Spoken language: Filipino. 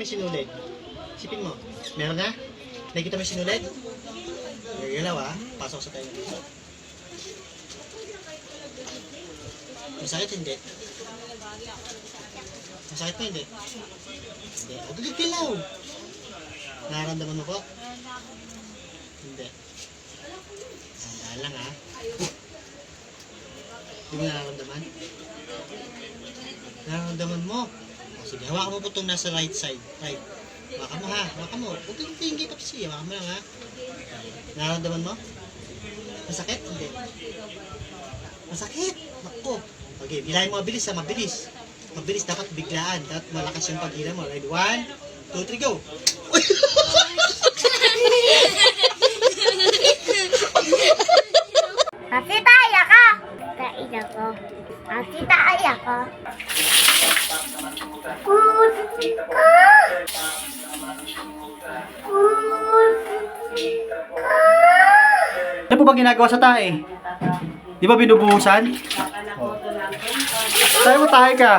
may sinulid? Isipin mo. Meron na? Nakikita mo yung sinulid? Gagalaw ah. Pasok sa tayo dito. Masakit hindi? Masakit pa hindi? Hindi. O, gagalaw. Nararamdaman mo po? Hindi. Sandaan lang ha. Hindi mo nararamdaman? Nararamdaman mo? O, sige, hawakan mo po itong nasa right side. Right. Hawakan mo ha. Hawakan mo. Huwag kang tingin pa siya. Hawakan mo lang ha. Nararamdaman mo? Masakit? Hindi. Masakit? Naku. Okay, bilahin mo mabilis ha. Mabilis. Mabilis. Dapat biglaan. Dapat malakas yung paghila mo. Right? 1, 2, 3, go! Kasi tayo ka. Kain ako. Kasi tayo ka. Good ka. Good ka. Ano po ba ginagawa sa tae? Di ba binubuhusan? Tayo mo tayo ka.